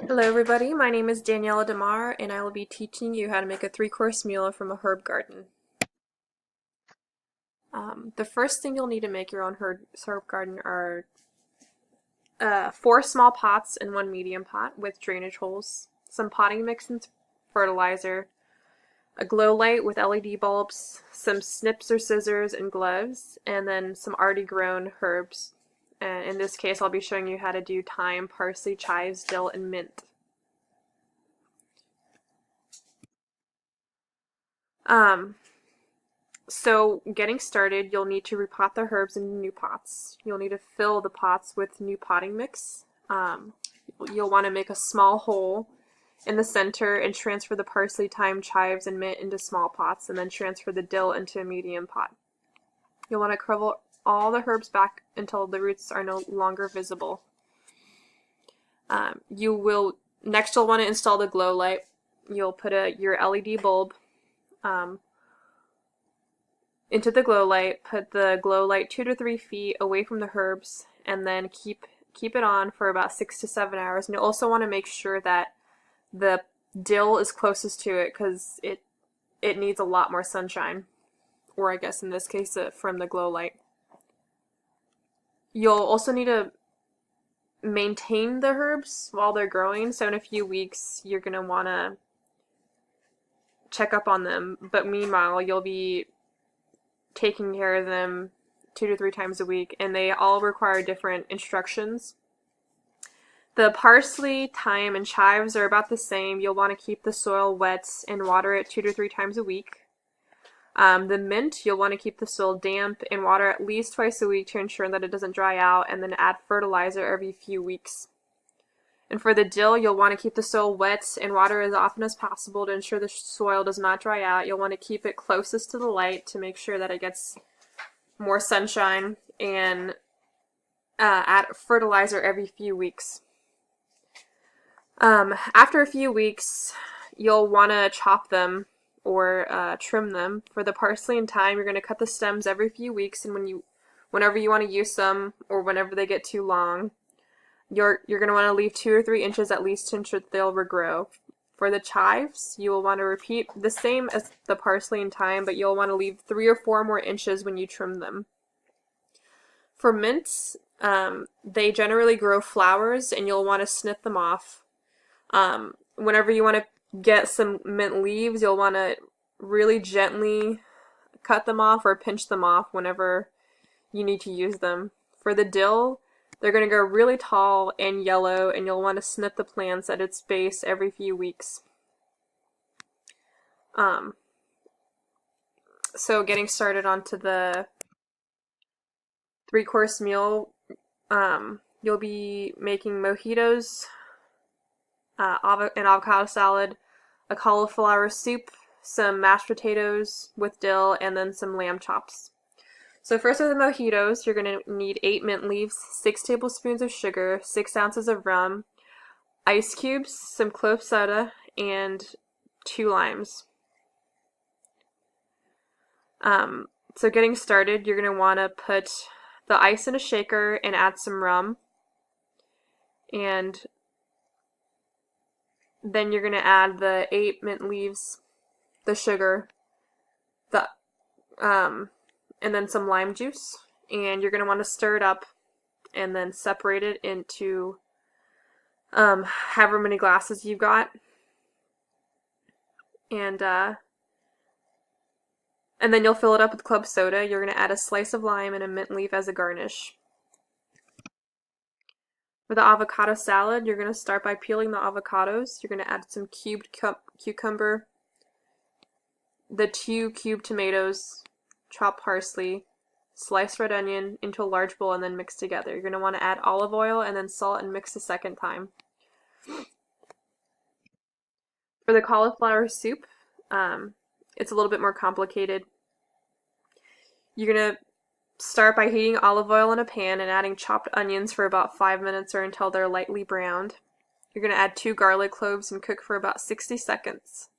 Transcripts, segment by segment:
Hello everybody, my name is Daniela Demar and I will be teaching you how to make a three-course meal from a herb garden. The first thing you'll need to make your own herb garden are 4 small pots and 1 medium pot with drainage holes, some potting mix and fertilizer, a glow light with LED bulbs, some snips or scissors and gloves, and then some already grown herbs. In this case, I'll be showing you how to do thyme, parsley, chives, dill, and mint. Um, So getting started, you'll need to repot the herbs into new pots. You'll need to fill the pots with new potting mix. You'll want to make a small hole in the center and transfer the parsley, thyme, chives, and mint into small pots, and then transfer the dill into a medium pot. You'll want to cover all the herbs back until the roots are no longer visible. Next you'll want to install the glow light. You'll put your LED bulb into the glow light, put the glow light 2 to 3 feet away from the herbs, and then keep it on for about 6 to 7 hours. And you'll also want to make sure that the dill is closest to it because it needs a lot more sunshine, or I guess in this case from the glow light. You'll also need to maintain the herbs while they're growing, so in a few weeks you're going to want to check up on them, but meanwhile you'll be taking care of them 2 to 3 times a week, and they all require different instructions. The parsley, thyme, and chives are about the same. You'll want to keep the soil wet and water it 2 to 3 times a week. The mint, you'll want to keep the soil damp and water at least twice a week to ensure that it doesn't dry out, and then add fertilizer every few weeks. And for the dill, you'll want to keep the soil wet and water as often as possible to ensure the soil does not dry out. You'll want to keep it closest to the light to make sure that it gets more sunshine, and add fertilizer every few weeks. After a few weeks, you'll want to chop them or trim them. For the parsley and thyme, you're going to cut the stems every few weeks, and whenever you want to use them or whenever they get too long, you're going to want to leave 2 or 3 inches at least to ensure that they'll regrow. For the chives, you will want to repeat the same as the parsley and thyme, but you'll want to leave 3 or 4 more inches when you trim them. For mints, they generally grow flowers, and you'll want to snip them off. Whenever you want to get some mint leaves, you'll want to really gently cut them off or pinch them off whenever you need to use them. For the dill, they're going to grow really tall and yellow, and you'll want to snip the plants at its base every few weeks. So getting started onto the three-course meal, you'll be making mojitos, an avocado salad, a cauliflower soup, some mashed potatoes with dill, and then some lamb chops. So first with the mojitos, you're going to need 8 mint leaves, 6 tablespoons of sugar, 6 ounces of rum, ice cubes, some club soda, and 2 limes. So getting started, you're going to want to put the ice in a shaker and add some rum. And then you're going to add the 8 mint leaves, the sugar, and then some lime juice. And you're going to want to stir it up and then separate it into however many glasses you've got. And then you'll fill it up with club soda. You're going to add a slice of lime and a mint leaf as a garnish. For the avocado salad, you're going to start by peeling the avocados. You're going to add some cubed cucumber, the 2 cubed tomatoes, chopped parsley, sliced red onion into a large bowl, and then mix together. You're going to want to add olive oil and then salt and mix a second time. For the cauliflower soup, it's a little bit more complicated. You're going to start by heating olive oil in a pan and adding chopped onions for about 5 minutes or until they're lightly browned. You're going to add 2 garlic cloves and cook for about 60 seconds.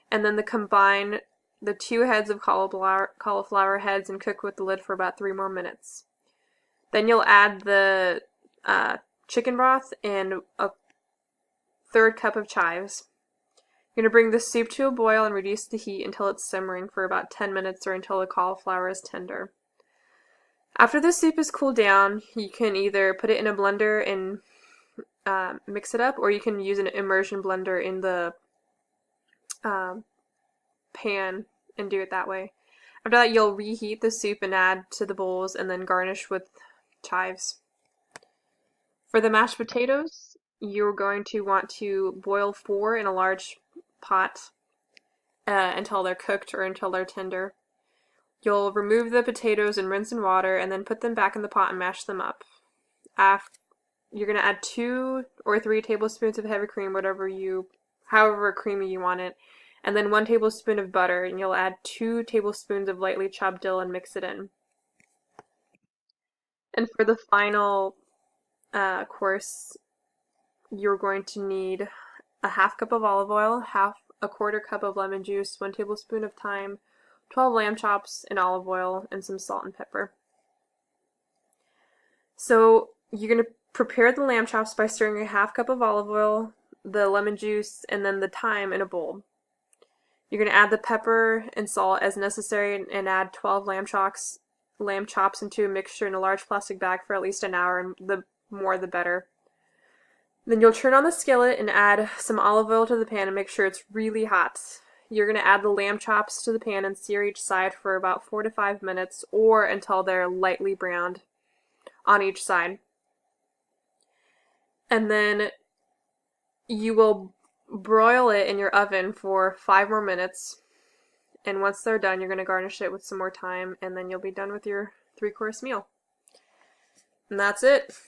And then combine the 2 heads of cauliflower heads and cook with the lid for about 3 more minutes. Then you'll add the chicken broth and 1/3 cup of chives. You're going to bring the soup to a boil and reduce the heat until it's simmering for about 10 minutes or until the cauliflower is tender. After the soup is cooled down, you can either put it in a blender and mix it up, or you can use an immersion blender in the pan and do it that way. After that, you'll reheat the soup and add to the bowls and then garnish with chives. For the mashed potatoes, you're going to want to boil 4 in a large pot until they're cooked or until they're tender. You'll remove the potatoes and rinse in water and then put them back in the pot and mash them up. You're going to add 2 or 3 tablespoons of heavy cream, however creamy you want it, and then 1 tablespoon of butter, and you'll add 2 tablespoons of lightly chopped dill and mix it in. And for the final course, you're going to need a 1/2 cup of olive oil, a 1/4 cup of lemon juice, 1 tablespoon of thyme, 12 lamb chops in olive oil, and some salt and pepper. So you're going to prepare the lamb chops by stirring a 1/2 cup of olive oil, the lemon juice, and then the thyme in a bowl. You're going to add the pepper and salt as necessary and add 12 lamb chops into a mixture in a large plastic bag for at least an hour, and the more the better. Then you'll turn on the skillet and add some olive oil to the pan and make sure it's really hot. You're going to add the lamb chops to the pan and sear each side for about 4 to 5 minutes or until they're lightly browned on each side. And then you will broil it in your oven for 5 more minutes. And once they're done, you're going to garnish it with some more thyme, and then you'll be done with your 3-course meal. And that's it.